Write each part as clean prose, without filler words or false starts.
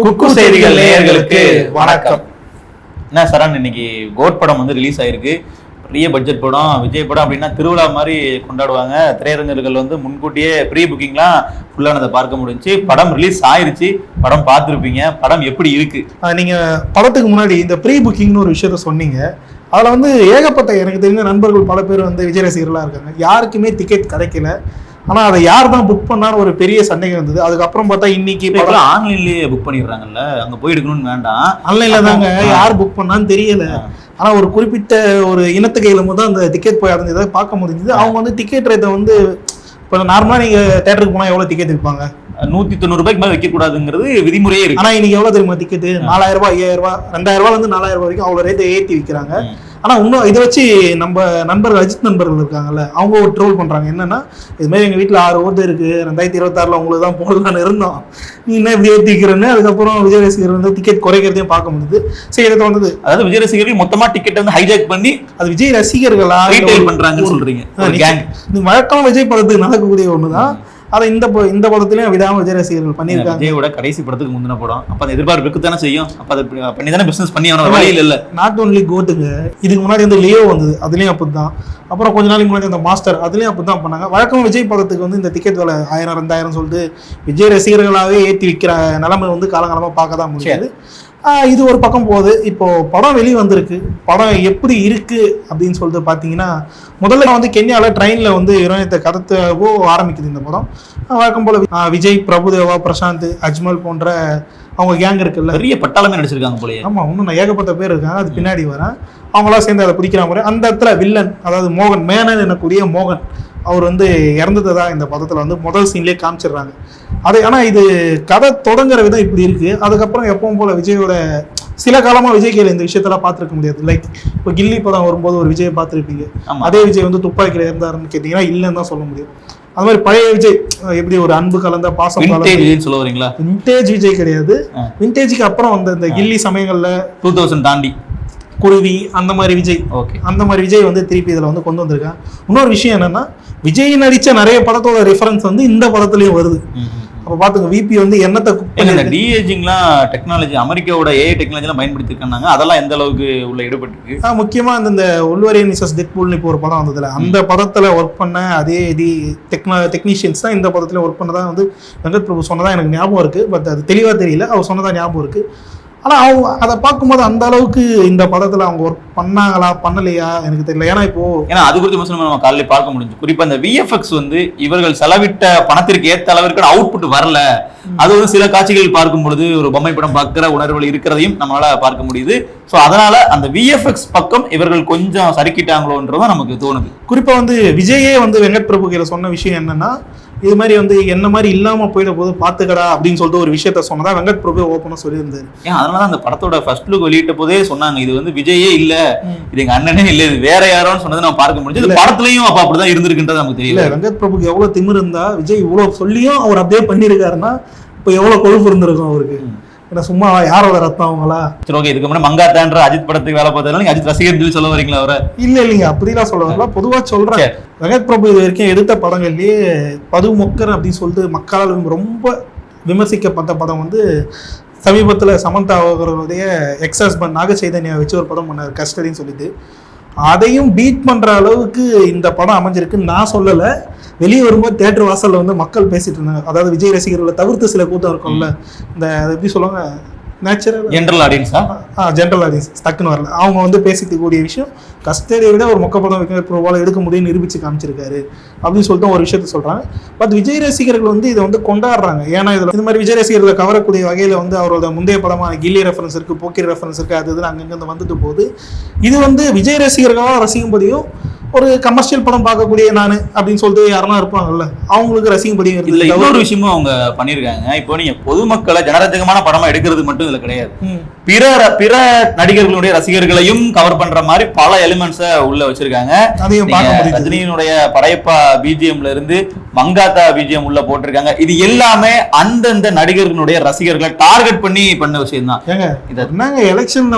குக்கு செய்திகள் நேயர்களுக்கு வணக்கம். என்ன சரண், இன்னைக்கு கோட் படம் வந்து ரிலீஸ் ஆயிருக்கு. பெரிய பட்ஜெட் படம், விஜய் படம் அப்படின்னா திருவிழா மாதிரி கொண்டாடுவாங்க. திரையரங்கர்கள் வந்து முன்கூட்டியே ப்ரீ புக்கிங்லாம் ஃபுல்லானதை பார்க்க முடிஞ்சு. படம் ரிலீஸ் ஆயிருச்சு, படம் பார்த்துருப்பீங்க. படம் எப்படி இருக்கு? நீங்க படத்துக்கு முன்னாடி இந்த ப்ரீ புக்கிங்னு ஒரு விஷயத்த சொன்னீங்க. அதில் வந்து ஏகப்பட்ட எனக்கு தெரிஞ்ச நண்பர்கள் பல பேர் வந்து விஜய் ரசிகர்களாக இருக்காங்க. யாருக்குமே டிக்கெட் கிடைக்கல. ஆனால் அதை யார் தான் புக் பண்ணான்னு ஒரு பெரிய சந்தேகம் இருந்தது. அதுக்கப்புறம் பார்த்தா இன்னைக்கு ஆன்லைன்லேயே புக் பண்ணிடுறாங்கல்ல, அங்கே போய் எடுக்கணும்னு வேண்டாம், ஆன்லைனில் தாங்க யார் புக் பண்ணான்னு தெரியல. ஆனால் ஒரு குறிப்பிட்ட ஒரு இனத்துக்கையில் தான் அந்த டிக்கெட் போய் அடைஞ்சதை பார்க்க முடிஞ்சது. அவங்க வந்து டிக்கெட் ரேட்டை வந்து இப்போ நார்மலாக நீங்கள் தேட்டருக்கு போனால் எவ்வளோ டிக்கெட் விற்பாங்க? 190 ரூபாய்க்கு மேலே வைக்கக்கூடாதுங்கிறது விதிமுறையே இருக்கு. ஆனால் இன்னைக்கு எவ்வளோ தெரியுமா டிக்கெட்டு? 4000 ரூபாய், 5000 ரூபாய், 2000 ரூபாயிலிருந்து 4000 வரைக்கும் அவ்வளோ ரேட்டை ஏற்றி விற்கிறாங்க. ஆனால் இன்னும் இதை வச்சு நம்ம நண்பர்கள், அஜித் நண்பர்கள் இருக்காங்கல்ல, அவங்க ஒரு ட்ரோல் பண்ணுறாங்க. என்னன்னா, இதுமாதிரி எங்கள் வீட்டில் 6 ஓட்டு இருக்கு, 2026 உங்களுக்கு தான் போடலான்னு இருந்தோம், நீ என்ன இப்படி ஏற்றி வைக்கிறேன்னு. அதுக்கப்புறம் விஜய் ரசிகர் வந்து டிக்கெட் குறைக்கிறதையும் பார்க்க முடியுது. சரி, இதை வந்தது அதாவது விஜய் ரசிகர்கள் மொத்தமாக டிக்கெட் வந்து ஹைஜாக் பண்ணி அது விஜய் ரசிகர்களா ரீட்டைல் பண்றாங்கன்னு சொல்றீங்க. வழக்கமாக விஜய் படத்துக்கு நடக்கக்கூடிய ஒன்று தான். அதை இந்த படத்துலயும் விடாம விஜய் ரசிகர்கள் பண்ணியிருக்காங்க. விஜயோட கடைசி படத்துக்கு முந்தின படம், அப்ப அந்த எதிர்பார்ப்பு தானே செய்யும். அப்ப அதை பண்ணி தானே பிசினஸ் பண்ணி அவனோட வழியில் இல்ல. நாட் ஓன்லி கோட்டுங்க, இதுக்கு முன்னாடி வந்து லியோ வந்தது, அதுலயும் அப்படிதான். அப்புறம் கொஞ்ச நாளைக்கு முன்னாடி அந்த மாஸ்டர், அதுலயும் அப்படிதான் பண்ணாங்க. வழக்கமா விஜய் படத்துக்கு வந்து இந்த டிக்கெட் விலை 1000 2000 சொல்லிட்டு விஜய் ரசிகர்களாவே ஏற்றி விற்கிற நிலைமை வந்து காலங்காலமா பார்க்க தான் முடியாது. இது ஒரு பக்கம் போகுது. இப்போ படம் வெளியே வந்திருக்கு. படம் எப்படி இருக்கு அப்படின்னு சொல்லிட்டு பார்த்தீங்கன்னா, முதல்ல வந்து கென்யாவில் ட்ரெயினில் வந்து இரணத்தை கடத்தவோ ஆரம்பிக்குது இந்த படம். வழக்கம் போல விஜய், பிரபுதேவா, பிரசாந்த், அஜ்மல் போன்ற அவங்க கேங் இருக்குல்ல, பெரிய பட்டாளமே நடிச்சிருக்காங்க போல. ஆமாம், இன்னும் ஏகப்பட்ட பேர் இருக்காங்க. அது பின்னாடி வரேன். அவங்களாம் சேர்ந்து அதை பிடிக்கிற மாதிரி அந்த இடத்துல வில்லன், அதாவது மோகன், மேனன் எனக்கூடிய மோகன், அவர் வந்து இறந்தது தான் இந்த படத்தில் வந்து முதல் சீன்லேயே காமிச்சிடுறாங்க. ஆனால் இது கதை தொடங்குற விதம் இப்படி இருக்கு. அதுக்கப்புறம் எப்பவும் போல விஜயோட சில காலமாக விஜய் கையில் இந்த விஷயத்தெல்லாம் பார்த்துருக்க முடியாது. லைக் இப்போ கில்லி படம் வரும்போது ஒரு விஜயை பார்த்துருப்பீங்க. அதே விஜய் வந்து துப்பாக்கியில் இருந்தாருன்னு கேட்டீங்கன்னா இல்லைன்னு தான் சொல்ல முடியும். அது மாதிரி பழைய விஜய் எப்படி ஒரு அன்பு கலந்த பாசம் சொல்ல வரீங்களா? விண்டேஜ் விஜய் கிடையாது. விண்டேஜுக்கு அப்புறம் வந்த இந்த கில்லி சமயங்கள்ல 2000 தாண்டி குருவி அந்த மாதிரி விஜய், அந்த மாதிரி விஜய் வந்து திருப்பி இதில் வந்து கொண்டு வந்திருக்காங்க. இன்னொரு விஷயம் என்னன்னா, விஜய் நடிச்ச நிறைய படத்தோட ரெஃபரன்ஸ் வந்து இந்த படத்துலயும் வருது. அப்ப பாத்துங்க, விபி வந்து என்னத்தை டிஏஜிங்லாம் டெக்னாலஜி, அமெரிக்காவோட ஏஐ டெக்னாலஜிலாம் பயன்படுத்திருக்காங்க. அதெல்லாம் எந்த அளவுக்கு உள்ள ஈடுபட்டு முக்கியமா இந்த ஒல்வரேன் விசஸ் டெட்பூல்னு இப்போ ஒரு படம் வந்ததுல, அந்த படத்துல ஒர்க் பண்ண அதே டெக்னீஷியன்ஸ் தான் இந்த படத்துல ஒர்க் பண்ணதான் வந்து வெங்கட் பிரபு சொன்னதா எனக்கு ஞாபகம் இருக்கு. பட் அது தெளிவா தெரியல, அவர் சொன்னதா ஞாபகம் இருக்கு. ஆனால் அவங்க அதை பார்க்கும்போது அந்த அளவுக்கு இந்த படத்தில் அவங்க ஒர்க் பண்ணாங்களா பண்ணலையா எனக்கு தெரியல. ஏன்னா அது குறித்து நம்ம காலையில் பார்க்க முடிஞ்சு. குறிப்பாக இந்த விஎஃப்எக்ஸ் வந்து இவர்கள் செலவிட்ட பணத்திற்கு ஏற்ற அளவிற்கு அவுட்புட் வரல. அது வந்து சில காட்சிகள் பார்க்கும் பொழுது ஒரு பொம்மை படம் பார்க்கிற உணர்வுகள் இருக்கிறதையும் நம்மளால பார்க்க முடியுது. ஸோ அதனால அந்த விஎஃப்எக்ஸ் பக்கம் இவர்கள் கொஞ்சம் சறுக்கிட்டாங்களோன்றதும் நமக்கு தோணுது. குறிப்பாக வந்து விஜயே வந்து வெங்கட் பிரபு கையில் சொன்ன விஷயம் என்னன்னா, இது மாதிரி வந்து என்ன மாதிரி இல்லாம போயிட போது பாத்துக்கடா அப்படின்னு சொல்லிட்டு ஒரு விஷயத்த சொன்னதா வெங்கட் பிரபு ஓப்பனா சொல்லியிருந்தாரு. அதனாலதான் அந்த படத்தோட ஃபர்ஸ்ட் லுக் வெளியிட்ட போதே சொன்னாங்க, இது வந்து விஜயே இல்ல, இது எங்க அண்ணனே இல்ல, இது வேற யாரோன்னு சொன்னதை நம்ம பார்க்க முடிஞ்சது. படத்துலயும் அப்ப அப்படிதான் இருந்திருக்குன்றது நமக்கு தெரியல. வெங்கட் பிரபுக்கு எவ்வளவு திமிரு இருந்தா விஜய் இவ்வளவு சொல்லியும் அவர் அப்படியே பண்ணிருக்காருன்னா இப்ப எவ்வளவு கொழுப்பு இருந்திருக்கும் அவருக்கு. ஏன்னா சும்மா யாரோட ரத்தம் அவங்களா? சரி, ஓகே. இதுக்கு முன்னாடி மங்காத்தான்ற அஜித் படத்துக்கு வேலை பார்த்ததுனால அஜித் ரசிகர் சொல்ல வரீங்களா அவரை? இல்லைங்க, அப்படிலாம் சொல்ல வரல, பொதுவா சொல்றேன். வெங்கட் பிரபு இது வரைக்கும் எடுத்த படங்கள்லயே பதுமொக்கர் அப்படின்னு சொல்லிட்டு மக்களால் ரொம்ப விமர்சிக்கப்பட்ட படம் வந்து சமீபத்தில் சமந்தா அவர்களுடைய எக்ஸ் ஹஸ்பண்ட் நாக சைதன்யா வச்சு ஒரு படம் பண்ணார், கஸ்டடின்னு சொல்லிட்டு. அதையும் பீட் பண்ற அளவுக்கு இந்த படம் அமைஞ்சிருக்குன்னு நான் சொல்லலை. வெளியே வரும்போது தேட்டர் வாசல்ல வந்து மக்கள் பேசிட்டு இருந்தாங்க. அதாவது விஜய் ரசிகர்களை தவிர்த்து சில கூட்டம் இருக்கும்ல, இந்த எப்படி சொல்லுவாங்க, நேச்சுரல் ஜென்ரல் ஆடியன்ஸ் டக்குன்னு வரல, அவங்க வந்து பேசிக்க கூடிய விஷயம் கஸ்டடியை விட ஒரு மொக்க படம் வைக்க எடுக்க முடியும்னு நிரூபிச்சு காமிச்சிருக்காரு அப்படின்னு சொல்லிட்டு ஒரு விஷயத்த சொல்றாங்க. பட் விஜய் ரசிகர்கள் வந்து இதை வந்து கொண்டாடுறாங்க. ஏன்னா இதுல இந்த மாதிரி விஜய் ரசிகர்களை கவரக்கூடிய வகையில வந்து அவரோட முந்தைய படமான கில்லி ரெஃபரன்ஸ் இருக்கு, போக்கிரி ரெஃபரன்ஸ் இருக்கு, அது இது அங்கங்க வந்துட்டு போகுது. இது வந்து விஜய் ரசிகர்களாக ரசிக்கும்படியும் ஒரு கமர்ஷியல் படம் பார்க்கக்கூடிய நானு அப்படின்னு சொல்லிட்டு யாரெல்லாம் இருப்பாங்கல்ல, அவங்களுக்கு ரசிக்கும்படியும் இதுல இன்னொரு விஷயமும் அவங்க பண்ணிருக்காங்க. இப்போ நீங்க பொதுமக்களை ஜனரஞ்சகமான படமா எடுக்கிறது மட்டும் இதுல கிடையாது, பிற நடிகர்களுடைய ரசிகர்களையும் கவர் பண்ற மாதிரி பல எலிமெண்ட்ஸை உள்ள வச்சிருக்காங்க. ரஜினியினுடைய படையப்பா பிஜிஎம்ல இருந்து மங்காத்தா பிஜிஎம் உள்ள போட்டிருக்காங்க. இது எல்லாமே அந்தந்த நடிகர்களுடைய ரசிகர்களை டார்கெட் பண்ணி பண்ண விஷயம் தான். எலெக்ஷன்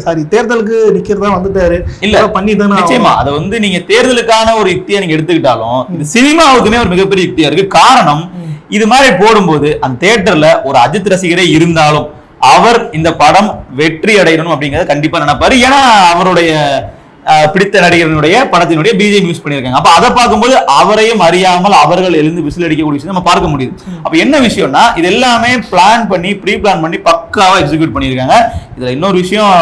சாரி தேர்தலுக்கு நிக்கிறதா வந்துட்டாரு இல்ல பண்ணி தானே. நிச்சயமா அதை வந்து நீங்க தேர்தலுக்கான ஒரு யுக்தியை நீங்க எடுத்துக்கிட்டாலும் இது சினிமாவுக்குமே ஒரு மிகப்பெரிய யுக்தியா இருக்கு. காரணம், இது மாதிரி போடும்போது அந்த தியேட்டர்ல ஒரு அஜித் ரசிகரே இருந்தாலும் அவர் இந்த படம் வெற்றி அடையணும் அப்படிங்கறத கண்டிப்பா நினைப்பாரு. ஏன்னா அவருடைய பிடித்த நடிகர்களுடைய படத்தினுடைய பிஜிஎம் யூஸ் பண்ணியிருக்காங்க. அப்ப அதை பார்க்கும்போது அவரையும் அறியாமல் அவர்கள் எழுந்து விசில் அடிக்கக்கூடிய விஷயம் நம்ம பார்க்க முடியுது. அப்ப என்ன விஷயம்னா இது எல்லாமே பிளான் பண்ணி ப்ரீ பிளான் பண்ணி பக்காவா எக்ஸிக்யூட் பண்ணியிருக்காங்க. இதுல இன்னொரு விஷயம்,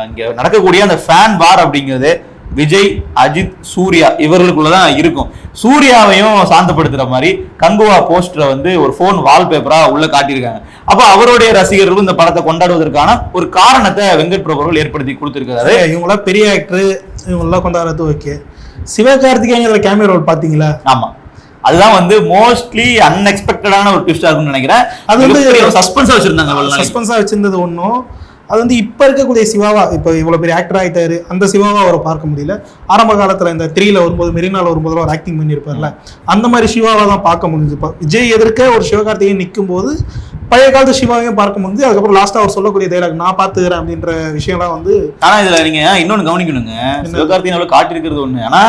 இங்க நடக்கக்கூடிய அந்த ஃபேன் வார் அப்படிங்கிறது விஜய், அஜித், சூர்யா இவர்களுக்குள்ளதான் இருக்கும். சூர்யாவையும் சாந்தப்படுத்துற மாதிரி கங்குவா போஸ்டரை வந்து ஒரு போன் வால்பேப்பரா உள்ள காட்டியிருக்காங்க. அப்ப அவருடைய ரசிகர்களும் இந்த படத்தை கொண்டாடுவதற்கான ஒரு காரணத்தை வெங்கட் பிரபு அவர்கள் ஏற்படுத்தி கொடுத்திருக்காரு. இவங்களாம் பெரிய ஆக்டர், இவங்கெல்லாம் கொண்டாடுறது ஓகே. சிவகார்த்திகேயன் கேமியோ ரோல் பாத்தீங்களா? ஆமா, அதுதான் வந்து மோஸ்ட்லி அன்எக்ஸ்பெக்டடான ஒரு ட்விஸ்டா இருக்கும்னு நினைக்கிறேன். அது வந்து சஸ்பென்ஸா வச்சிருந்தாங்க. சஸ்பென்ஸா வச்சிருந்தது ஒன்றும், அது வந்து இப்ப இருக்கக்கூடிய சிவாவா, இப்ப இவ்வளவு பெரிய ஆக்டர் ஆயிட்டாரு, அந்த சிவாவா அவரை பார்க்க முடியல. ஆரம்ப காலத்துல இந்த 3ல வரும்போது, மெரினால வரும்போது ஒரு ஆக்டிங் பண்ணியிருப்பார்ல, அந்த மாதிரி சிவாவா தான் பார்க்க முடிஞ்சு. இப்ப விஜய் எதிர்க்க ஒரு சிவகார்த்திகேயன் நிற்கும் போது பழைய காலத்து சிவாவையும் பார்க்க முடிஞ்சு. அதுக்கப்புறம் லாஸ்டா அவர் சொல்லக்கூடிய டைலாக் நான் பாத்துக்கிறேன் அப்படின்ற விஷயம்லாம் வந்து. ஆனா இதுல நீங்க இன்னொன்னு கவனிக்கணுங்க, சிவகார்த்திகேயன் காட்டியிருக்கிறது ஒண்ணு, ஆனா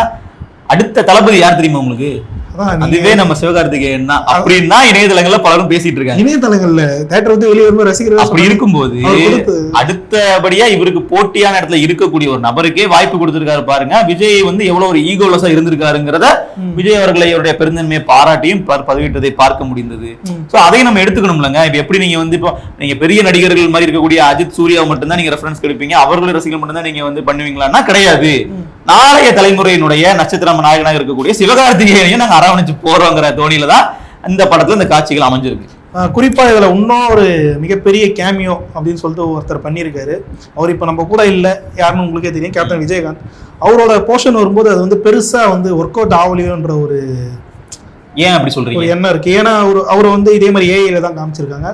அடுத்த தளபதி யார் தெரியுமா உங்களுக்கு? அதுவே நம்ம சிவகார்த்திகேயன் தான் அப்படின்னா இணையதளங்கள்ல பலரும் பேசிட்டு இருக்காங்க. இணையதளங்கள்ல தியேட்டர் வந்து வெளியே வரும்போது ரசிகர்கள் அப்படி இருக்கும்போது அடுத்தபடியா இவருக்கு போட்டியான இடத்துல இருக்கக்கூடிய ஒரு நபருக்கே வாய்ப்பு கொடுத்திருக்காரு பாருங்க. விஜய் வந்து எவ்வளவு ஒரு ஈகோலஸா இருந்திருக்காருங்கிறத விஜய் அவர்களை அவருடைய பெருந்தன்மையை பாராட்டியும் பதிவிட்டதை பார்க்க முடிந்தது. சோ அதையும் நம்ம எடுத்துக்கணும்லங்க. இப்ப எப்படி நீங்க வந்து இப்போ நீங்க பெரிய நடிகர்கள் மாதிரி இருக்கக்கூடிய அஜித், சூர்யாவை மட்டும்தான் நீங்க ரெஃபரன்ஸ் கிடைப்பீங்க, அவர்களுடைய ரசிகர்கள் மட்டும்தான் நீங்க வந்து பண்ணுவீங்களான்னா கிடையாது. நாளைய தலைமுறையினுடைய நட்சத்திர நாயகனாக இருக்கக்கூடிய சிவகார்த்திகேயனையும் நாங்க அரவணைச்சு போறோங்கிற தோணியில தான் இந்த படத்துல இந்த காட்சிகள் அமைஞ்சிருக்கு. குறிப்பா இதுல இன்னும் ஒரு மிகப்பெரிய கேமியோ அப்படின்னு சொல்லிட்டு ஒருத்தர் பண்ணியிருக்காரு. அவர் இப்ப நம்ம கூட இல்ல, யாருன்னு உங்களுக்கே தெரியும், கேப்டன் விஜயகாந்த். அவரோட போர்ஷன் வரும்போது அது வந்து பெருசா வந்து ஒர்க் அவுட் ஆகலையோன்ற ஒரு ஏன் அப்படி சொல்றீங்க எண்ணம் இருக்கு. ஏன்னா அவர் வந்து இதே மாதிரி ஏஐல தான் காமிச்சிருக்காங்க.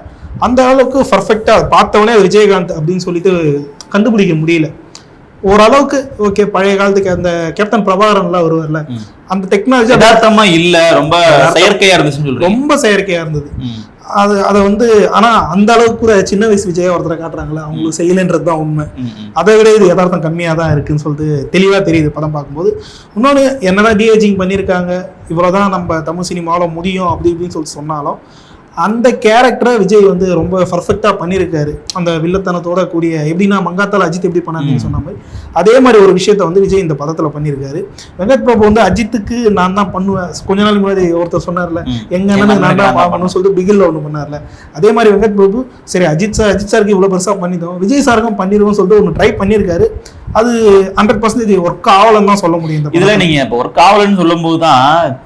அந்த அளவுக்கு பர்ஃபெக்டா பார்த்தவொடனே விஜயகாந்த் அப்படின்னு சொல்லிட்டு கண்டுபிடிக்க முடியல. ஓரளவுக்கு ஓகே, பழைய காலத்துக்கு அந்த கேப்டன் பிரபாகரன்லாம் வருவார்ல, அந்த டெக்னாலஜி யதார்த்தமா இல்ல, ரொம்ப செயற்கையா இருந்துச்சு, ரொம்ப செயற்கையா இருந்தது. அதை வந்து ஆனா அந்த அளவுக்கு கூட சின்ன வயசு விஜயா ஒருத்தரை காட்டுறாங்களா, அவங்களுக்கு செய்யலன்றது தான் உண்மை. அதை விட இது யதார்த்தம் கம்மியா தான் இருக்குன்னு சொல்லிட்டு தெளிவா தெரியுது படம் பார்க்கும்போது. இன்னொன்னு என்னதான் டிஏஜிங் பண்ணியிருக்காங்க, இவ்வளவுதான் நம்ம தமிழ் சினிமாவில முடியும் அப்படி இப்படின்னு சொல்லிட்டு சொன்னாலும் அந்த கேரக்டரை விஜய் வந்து ரொம்ப பர்ஃபெக்டா பண்ணியிருக்காரு. அந்த வில்லத்தனத்தோட கூடிய, எப்படின்னா மங்காத்தால அஜித் எப்படி பண்ணாருன்னு சொன்ன மாதிரி அதே மாதிரி ஒரு விஷயத்த வந்து விஜய் இந்த படத்துல பண்ணியிருக்காரு. வெங்கட் பிரபு வந்து அஜித்துக்கு நான் தான் பண்ணுவேன், கொஞ்ச நாள் முன்னாடி ஒருத்தர் சொன்னார்ல, எங்க அண்ணனுக்கு நான் தான் பண்ணணும்னு சொல்லிட்டு பிகில்ல ஒண்ணு பண்ணார்ல, அதே மாதிரி வெங்கட் பிரபு சரி அஜித் சாருக்கு இவ்வளவு பெருசா பண்ணிட்டோம், விஜய் சாருக்கும் பண்ணிடுவோம் சொல்லிட்டு ஒன்று ட்ரை பண்ணியிருக்காரு. அது 100% ஒர்க் ஆகலன்னு தான் சொல்ல முடியும். இதுல நீங்க இப்போ ஒர்க் ஆகலன்னு சொல்லும் போதுதான்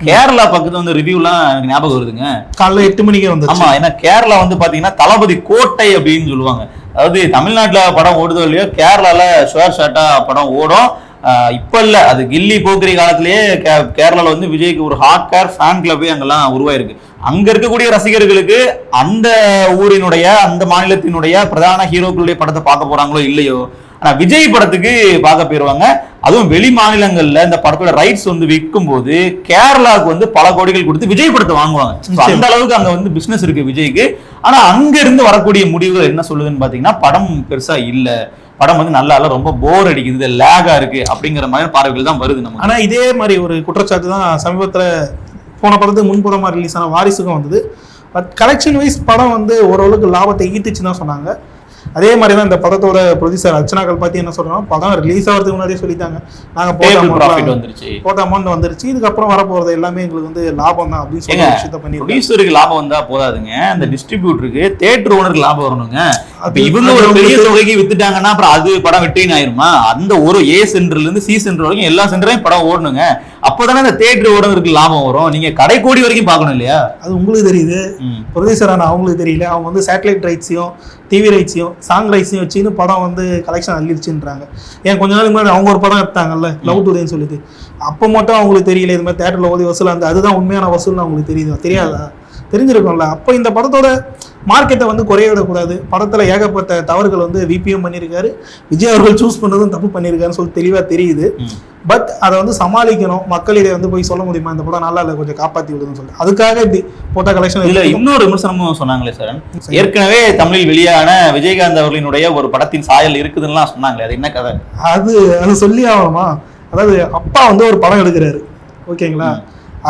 கேரளா பக்கத்துல வந்து ரிவ்யூலாம் எனக்கு ஞாபகம் வருதுங்க. காலைல 8 மணிக்கே வந்து. ஆமா, ஏன்னா கேரளா வந்து பாத்தீங்கன்னா தளபதி கோட்டை அப்படின்னு சொல்லுவாங்க. அதாவது தமிழ்நாட்டுல படம் ஓடுதோ இல்லையோ, கேரளால ஷுவர் ஷாட்டா படம் ஓடும். இப்ப இல்ல, அது கில்லி போக்கிரி காலத்திலேயே கேரளால வந்து விஜய்க்கு ஒரு ஹார்ட் கேர் ஃபேன் கிளப்பே அங்கெல்லாம் உருவாயிருக்கு. அங்க இருக்கக்கூடிய ரசிகர்களுக்கு அந்த ஊரினுடைய அந்த மாநிலத்தினுடைய பிரதான ஹீரோக்களுடைய படத்தை பார்க்க போறாங்களோ இல்லையோ, ஆனா விஜய் படத்துக்கு பார்க்க போயிருவாங்க. அதுவும் வெளி மாநிலங்கள்ல இந்த படத்தோட ரைட்ஸ் வந்து விற்கும் போது கேரளாவுக்கு வந்து பல கோடிகள் கொடுத்து விஜய் படத்தை வாங்குவாங்க. அந்த அளவுக்கு அங்க வந்து பிசினஸ் இருக்கு விஜய்க்கு. ஆனா அங்க இருந்து வரக்கூடிய முடிவுகள் என்ன சொல்லுதுன்னு பாத்தீங்கன்னா, படம் பெருசா இல்ல, படம் வந்து நல்லா இல்ல, ரொம்ப போர் அடிக்குது, லேகா இருக்கு அப்படிங்கிற மாதிரி பார்வைகள் தான் வருது நம்ம. ஆனா இதே மாதிரி ஒரு குற்றச்சாட்டு தான் சமீபத்துல போன படத்துக்கு முன்புறமா ரிலீஸ் ஆன வாரிசுக்கும் வந்தது. பட் கலெக்ஷன் வைஸ் படம் வந்து ஓரளவுக்கு லாபத்தை ஈட்டுச்சுன்னு தான் சொன்னாங்க. அதே மாதிரி தான் இந்த படத்தோட ப்ரொடியூசர் அர்ச்சனா கல்பாத்தி என்ன சொல்றோம், படம் ரிலீஸ் ஆகிறதுக்கு முன்னாடியே சொல்லிட்டாங்க, நாங்க போட்ட அமௌண்ட் வந்துருச்சு, இதுக்கப்புறம் வரப்போறது எல்லாமே எங்களுக்கு வந்து லாபம் தான் அப்படின்னு சொல்லி விஷயத்த பண்ணி. ப்ரொடியூசருக்கு லாபம் வந்தா போதாதுங்க, அந்த டிஸ்ட்ரிபியூட்டருக்கு தியேட்டர் ஓனருக்கு லாபம் வரணுங்க. இவங்க ஒரு பெரிய தொகைக்கு வித்துட்டாங்கன்னா அப்புறம் அது படம் வெற்றின்னு ஆயிருமா? அந்த ஒரு ஏ சென்டர்ல இருந்து சி சென்டர் வரைக்கும் எல்லா சென்டரையும் படம் ஓடணுங்க. அப்பதானே அந்த தியேட்டர் ஓனருக்கு லாபம் வரும். நீங்க கடைக்கோடி வரைக்கும் பார்க்கணும் இல்லையா? அது உங்களுக்கு தெரியுது, ப்ரொடியூசர் ஆனா அவங்களுக்கு தெரியல. அவங்க வந்து சேட்டலைட் ரைட்ஸையும் டிவி ரைட்ஸையும் சாங் ரைட்ஸையும் வச்சுன்னு படம் வந்து கலெக்ஷன் அள்ளிடுச்சுன்றாங்க. ஏன் கொஞ்ச நாளுக்கு முன்னாடி அவங்க ஒரு படம் எடுத்தாங்கல்ல, லவ் டுடேன்னு சொல்லிட்டு, அப்போ மட்டும் அவங்களுக்கு தெரியல இது மாதிரி தேட்டர்ல ஓதி வசூல் அந்த அதுதான் உண்மையான வசூல்னு அவங்களுக்கு தெரியாதா? தெரிஞ்சிருக்கும்ல. அப்போ இந்த படத்தோட மார்க்கெட்டை வந்து குறைய விடக்கூடாது. படத்துல ஏகப்பட்ட தவறுகள் வந்து விபிஎம் பண்ணியிருக்காரு, விஜய் அவர்கள் சூஸ் பண்ணதும் தப்பு பண்ணியிருக்காருன்னு சொல்லி தெளிவா தெரியுது. பட் அதை வந்து சமாளிக்கணும். மக்களிடையே வந்து போய் சொல்ல முடியுமா இந்த படம் நல்லா இல்லை, கொஞ்சம் காப்பாற்றி விடுதுன்னு சொல்லிட்டு அதுக்காக இப்படி போட்ட கலெக்ஷன். இல்ல இன்னொரு விமர்சனமும் சொன்னாங்களே சார், ஏற்கனவே தமிழில் வெளியான விஜயகாந்த் அவர்களினுடைய ஒரு படத்தின் சாயல் இருக்குதுன்னு சொன்னாங்களே, அது என்ன கதை? அது சொல்லி ஆகணுமா? அதாவது அப்பா வந்து ஒரு படம் எடுக்கிறாரு, ஓகேங்களா,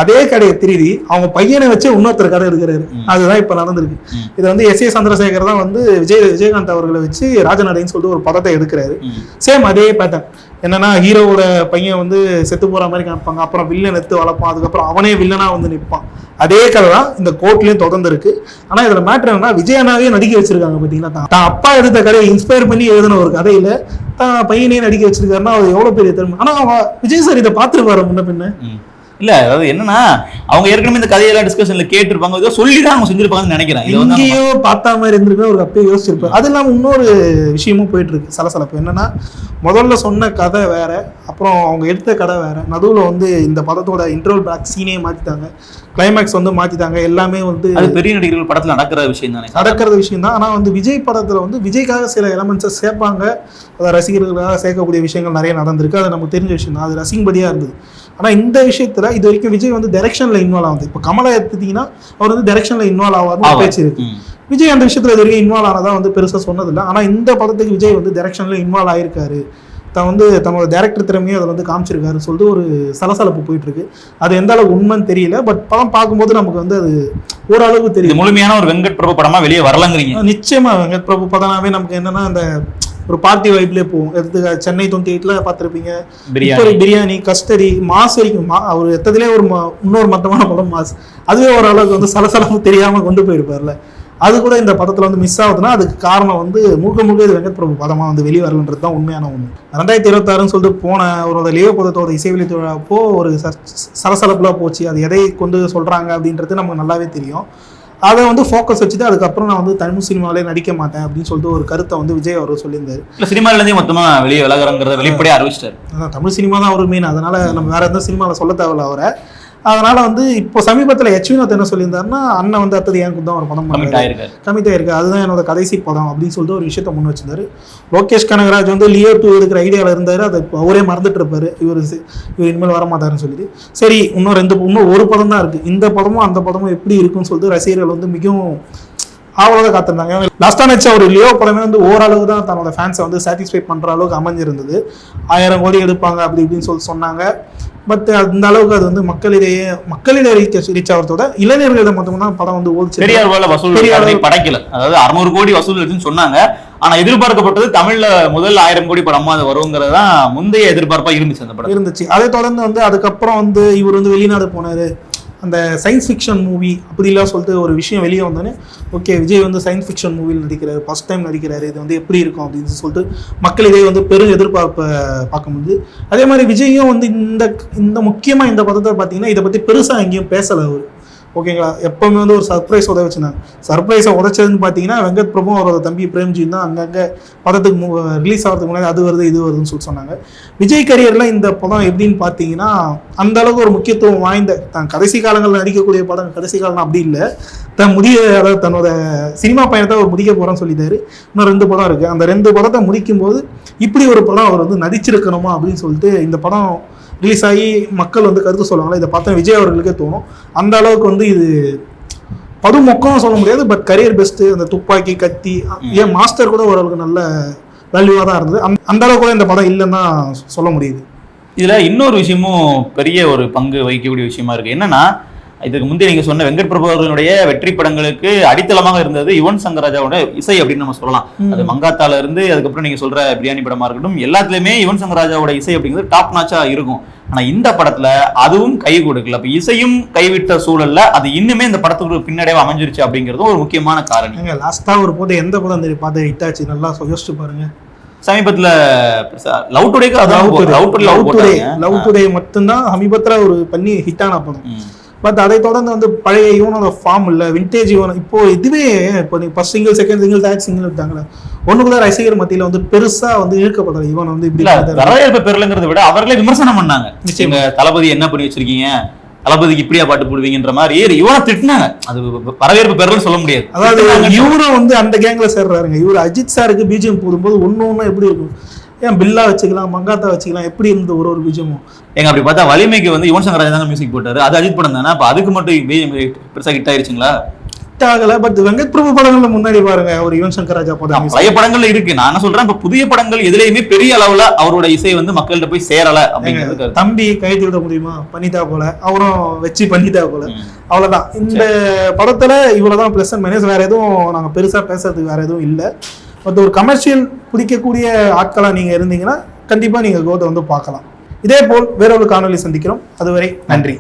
அதே கடையை திருடி அவங்க பையனை வச்சு இன்னொருத்தர் கடை எடுக்கிறாரு. அதுதான் இப்ப நடந்திருக்கு. இது வந்து S.A. சந்திரசேகர் தான் வந்து விஜயகாந்த் அவர்களை வச்சு ராஜநடைன்னு சொல்லிட்டு ஒரு படத்தை எடுக்கிறாரு. சேம் அதே பேட்டர்ன். என்னன்னா ஹீரோவோட பையன் வந்து செத்து போற மாதிரி காமிப்பாங்க, அப்புறம் வில்லன் எடுத்து வளர்ப்பான், அதுக்கப்புறம் அவனே வில்லனா வந்து நிற்பான். அதே கதை தான் இந்த கோர்ட்லயும் தொடர்ந்து இருக்கு. ஆனா இதுல மேட்டர் என்னன்னா விஜயனாவே நடிக்க வச்சிருக்காங்க. பாத்தீங்கன்னா தான் அப்பா எடுத்த கதையை இன்ஸ்பயர் பண்ணி எழுதின ஒரு கதையில தான் பையனே நடிக்க வச்சிருக்காருன்னா அது எவ்வளவு பெரிய திறமை. ஆனா விஜய் சார் இதை பார்த்துருப்பாரு முன்ன பின்ன இல்ல. அதாவது என்னன்னா அவங்க ஏற்கனவே இந்த கதையெல்லாம் டிஸ்கஷன்ல கேட்டிருப்பாங்க, ஏதோ சொல்லிதான் அவங்க செஞ்சிருப்பாங்கன்னு நினைக்கிறேன். எங்கேயோ பார்த்தா மாதிரி இருந்திருப்பேன், ஒரு அப்பயே யோசிச்சிருப்பேன். அது இல்லாம இன்னொரு விஷயமும் போயிட்டு இருக்கு சலசலப்பு. என்னன்னா முதல்ல சொன்ன கதை வேற, அப்புறம் அவங்க எடுத்த கதை வேற. நடுவில் வந்து இந்த படத்தோட இன்ட்ரோல் பேக் சீனே மாத்திட்டாங்க, கிளைமேக்ஸ் வந்து மாத்திட்டாங்க. எல்லாமே வந்து அது பெரிய நடிகர்கள் படத்துல நடக்கிற விஷயம் தானே, நடக்கிற விஷயம் தான். ஆனா வந்து விஜய் படத்துல வந்து விஜய்க்காக சில எலமெண்ட்ஸை சேர்ப்பாங்க, அதை ரசிகர்களுக்காக சேர்க்கக்கூடிய விஷயங்கள் நிறைய நடந்திருக்கு. அது நமக்கு தெரிஞ்ச விஷயம் தான், அது ரசிக்கும்படியா இருந்தது. ஆனா இந்த விஷயத்துல இது வரைக்கும் விஜய் வந்து டைரக்ஷன்ல இன்வால்வ் ஆகுது. இப்போ கமலை எடுத்துட்டீங்கன்னா அவர் வந்து டைரக்ஷன்ல இன்வால்வ் ஆகாதுன்னு பேச்சு இருக்கு. விஜய் அந்த விஷயத்துல இது வரைக்கும் இன்வால்வ் ஆனதா வந்து பெருசா சொன்னதில்லை. ஆனா இந்த படத்துக்கு விஜய் வந்து டைரக்ஷன்ல இன்வால்வ் ஆயிருக்காரு, வந்து தன்னோட டேரக்டர் திறமையும் அதை வந்து காமிச்சிருக்காருன்னு சொல்லிட்டு ஒரு சலசலப்பு போயிட்டு இருக்கு. அது எந்த அளவுக்கு உண்மைன்னு தெரியல. பட் படம் பார்க்கும்போது நமக்கு வந்து அது ஓரளவுக்கு தெரியும். முழுமையான ஒரு வெங்கட் பிரபு படமா வெளியே வரலங்கிறீங்க. நிச்சயமா வெங்கட் பிரபு படம்னாவே நமக்கு என்னன்னா அந்த ஒரு பார்ட்டி வைப்லேயே போகும். எடுத்து சென்னை 28ல பார்த்துருப்பீங்க, பிரியாணி, கஸ்டடி, மாஸ் வரைக்கும் அவர் எத்ததுலேயே ஒரு இன்னொரு மட்டமான படம் மாஸ். அதுவே ஓரளவுக்கு வந்து சலசலப்பு தெரியாம கொண்டு போயிருப்பார்ல. அது கூட இந்த படத்துல வந்து மிஸ் ஆகுதுன்னா அதுக்கு காரணம் வந்து முழுக்க இது வெங்கட் பிரபு படமா வந்து வெளியே வரலன்றது தான் உண்மையான ஒண்ணு. 2026 சொல்லிட்டு போன அவரோட லியோ படத்தோட இசை வெளியீட்டப்போ ஒரு சலசலப்புலாம் போச்சு. அது எதை கொண்டு சொல்றாங்க அப்படின்றது நமக்கு நல்லாவே தெரியும். அதை வந்து ஃபோக்கஸ் வச்சுட்டு அதுக்கப்புறம் நான் வந்து தமிழ் சினிமாவிலே நடிக்க மாட்டேன் அப்படின்னு சொல்லிட்டு ஒரு கருத்தை வந்து விஜய் அவர் சொல்லியிருந்தாரு. இல்லை சினிமாவிலேருந்தே மொத்தமா வெளியே விலகிறங்கிறத வெளிப்படையாக அறிவிச்சிட்டாரு. அதான் தமிழ் சினிமா தான் அவர் மெயின். அதனால நம்ம வேற எந்த சினிமாவில் சொல்ல தேவையில்ல அவரை. அதனால வந்து இப்போ சமீபத்தில் வினோத் என்ன சொல்லியிருந்தாருன்னா அண்ணன் வந்து அடுத்தது என் தான் ஒரு படம் கமிட் ஆயிருக்கு, அதுதான் என்னோட கடைசி படம் அப்படின்னு சொல்லிட்டு ஒரு விஷயத்த முன் வச்சிருந்தாரு. லோகேஷ் கனகராஜ் வந்து லியோ 2 எடுக்கிற ஐடியாவில் இருந்தாரு. அதை அவரே மறந்துட்டு இருப்பாரு, இவர் இனிமேல் வரமாட்டாருன்னு சொல்லிட்டு. சரி இன்னும் ஒரு படம் தான் இருக்கு. இந்த படமும் அந்த படமும் எப்படி இருக்குன்னு சொல்லிட்டு ரசிகர்கள் வந்து மிகவும் ஆவலாக காத்திருந்தாங்க. லாஸ்டா நினைச்ச ஒரு லியோ படமே வந்து ஓரளவு தான் தன்னோட ஃபேன்ஸை வந்து சாட்டிஸ்ஃபை பண்ற அளவுக்கு அமைஞ்சிருந்தது. 1000 கோடி எடுப்பாங்க அப்படி இப்படின்னு சொல்லி சொன்னாங்க. பட் அந்த அளவுக்கு அது வந்து மக்களிடையே ரீச் ஆகிறதோட இளைஞர்களிடம் மட்டும் தான் படம் வந்து ஓடிச்சு. பெரிய வசூல் படைக்கல. அதாவது 600 கோடி வசூல் சொன்னாங்க. ஆனா எதிர்பார்க்கப்பட்டது தமிழ்ல முதல் 1000 கோடி படமா அது வருங்கிறது தான் முந்தைய எதிர்பார்ப்பா இருந்துச்சு. அந்த படம் இருந்துச்சு. அதை தொடர்ந்து வந்து அதுக்கப்புறம் வந்து இவர் வந்து வெளிநாடு போனாரு. அந்த சயின்ஸ் ஃபிக்ஷன் மூவி அப்படிலாம் சொல்லிட்டு ஒரு விஷயம் வெளியே வந்தோன்னே ஓகே விஜய் வந்து சயின்ஸ் ஃபிக்ஷன் மூவியில் நடிக்கிறாரு, ஃபர்ஸ்ட் டைம் நடிக்கிறாரு, இது வந்து எப்படி இருக்கும் அப்படின்னு சொல்லிட்டு மக்கள் இதை வந்து பெரும் எதிர்பார்ப்பை பார்க்க முடியுது. அதே மாதிரி விஜயும் வந்து இந்த முக்கியமாக இந்த படத்தை பார்த்தீங்கன்னா இதை பற்றி பெருசாக எங்கேயும் பேசலை அவர். ஓகேங்களா, எப்பவுமே வந்து ஒரு சர்ப்ரைஸ் உதவிச்சுனாங்க. சர்ப்ரைஸை உதச்சதுன்னு பார்த்தீங்கன்னா வெங்கட் பிரபு அவரோட தம்பி பிரேம்ஜி தான் அங்கங்கே படத்துக்கு ரிலீஸ் ஆகிறதுக்கு முன்னாடி அது வருது இது வருதுன்னு சொல்லி சொன்னாங்க. விஜய் கரியரில் இந்த படம் எப்படின்னு பார்த்தீங்கன்னா அந்த அளவுக்கு ஒரு முக்கியத்துவம் வாய்ந்த தான் கடைசி காலங்களில் நடிக்கக்கூடிய படம். கடைசி காலம் அப்படி இல்லை, அதாவது தன்னோட சினிமா பயணத்தை அவர் முடிக்க போகிறான்னு சொல்லிட்டாரு. இன்னும் 2 படம் இருக்குது. அந்த 2 படத்தை முடிக்கும் போது இப்படி ஒரு படம் அவர் வந்து நடிச்சிருக்கணுமா அப்படின்னு சொல்லிட்டு இந்த படம் ரிலீஸ் ஆகி மக்கள் வந்து கருத்து சொல்லுவாங்களா, இதை பார்த்தா விஜய் அவர்களுக்கே தோணும். அந்த அளவுக்கு வந்து இது படு மொக்கம் சொல்ல முடியாது, பட் கரியர் பெஸ்ட். அந்த துப்பாக்கி கத்தி ஏன் மாஸ்டர் கூட ஓரளவுக்கு நல்ல வேல்யூவாக தான் இருந்தது. அந்த அளவுக்கு கூட இந்த படம் இல்லைன்னு தான் சொல்ல முடியுது. இதுல இன்னொரு விஷயமும் பெரிய ஒரு பங்கு வகிக்கக்கூடிய விஷயமா இருக்கு. என்னன்னா இதுக்கு முந்தைய நீங்க சொன்ன வெங்கட் பிரபு அவர்களுடைய வெற்றி படங்களுக்கு அடித்தளமாக இருந்தது யுவன் சங்கர் ராஜாவோட இசை அப்படின்னு நம்ம சொல்லலாம். அது மங்காத்தால இருந்து அதுக்கப்புறம் நீங்க சொல்ற பிரியாணி படமா இருக்கட்டும், எல்லாத்துலயுமே யுவன் சங்கர் ராஜாவோட இசை அப்படிங்கிறது டாப் நாச்சா இருக்கும். ஆனா இந்த படத்துல அதுவும் கை கொடுக்கல. அப்ப இசையும் கைவிட்ட சூழல்ல அது இன்னுமே இந்த படத்துக்கு பின்னடைவா அமைஞ்சிருச்சு அப்படிங்கிறதும் ஒரு முக்கியமான காரணம். லாஸ்டா ஒரு போட்டு எந்த படம் தெரியும் பார்த்து ஹிட் ஆச்சு, நல்லா யோசிச்சு பாருங்க. சமீபத்துல லவ் டுடே மட்டும்தான் சமீபத்துல ஒரு பண்ணி ஹிட்டான படம். பட் அதை தொடர்ந்து வந்து பழைய யுவனோட ஃபார்ம் இல்லை, விண்டேஜ் யுவன். இப்போ இதுவே இப்போ நீ first single, second single, third single விட்டாங்களே, ஒண்ணுக்குள்ள ரசிகர் மத்தியில வந்து பெருசா வந்து இழுக்கப்படல. இவன் வந்து இப்படி வரவேற்பு பெறலங்கிறத விட அவர்களே விமர்சனம் பண்ணாங்க. நிச்சயமா தளபதி என்ன பண்ணி வச்சிருக்கீங்க, தளபதிக்கு இப்படியா பாட்டு போடுவீங்கன்ற மாதிரி இவனை திட்டினாங்க. அது வரவேற்பு பெறலன்னு சொல்ல முடியாது. அதாவது இவரும் வந்து அந்த கேங்ல சேர்றாருங்க. இவர் அஜித் சாருக்கு பிஜிஎம் போடும்போது ஒன்னு எப்படி இருக்கும், ஏன் பில்லா வச்சுக்கலாம், மங்காத்தா வச்சுக்கலாம், எப்படி இருந்தது ஒரு பிஜிஎமும். எங்க அப்படி பார்த்தா வலிமைக்கு வந்து யுவன் சங்கர் ராஜா தாங்க மியூசிக் போட்டாரு. அது அஜித் படம் தானே, அப்ப அதுக்கு மட்டும் பெருசா ஹிட் ஆயிருச்சுங்களா? ஹிட் ஆகல. பட் வெங்கட் பிரபு படங்கள்ல முன்னாடி பாருங்க ஒரு யுவன் சங்கர் ராஜா படம், பழைய படங்கள்ல இருக்கு. நான் என்ன சொல்றேன், இப்ப புதிய படங்கள் எதுலயுமே பெரிய அளவுல அவரோட இசை வந்து மக்கள்கிட்ட போய் சேரல அப்படிங்கிறது. தம்பி கைது விட முடியுமா பண்ணிட்டா போல, அவரும் வச்சு பண்ணிட்டா போல, அவ்வளவுதான். இந்த படத்துல இவ்வளவுதான் பிளஸ் அண்ட் மைனஸ். வேற எதுவும் நாங்க பெருசா பேசுறதுக்கு வேற எதுவும் இல்லை. பட் ஒரு கமர்ஷியல் பிடிக்கக்கூடிய ஆட்களா நீங்க இருந்தீங்கன்னா கண்டிப்பா நீங்க கோதை வந்து பார்க்கலாம். இதே போல் வேறொரு காணொலி சந்திக்கிறோம். அதுவரை நன்றி.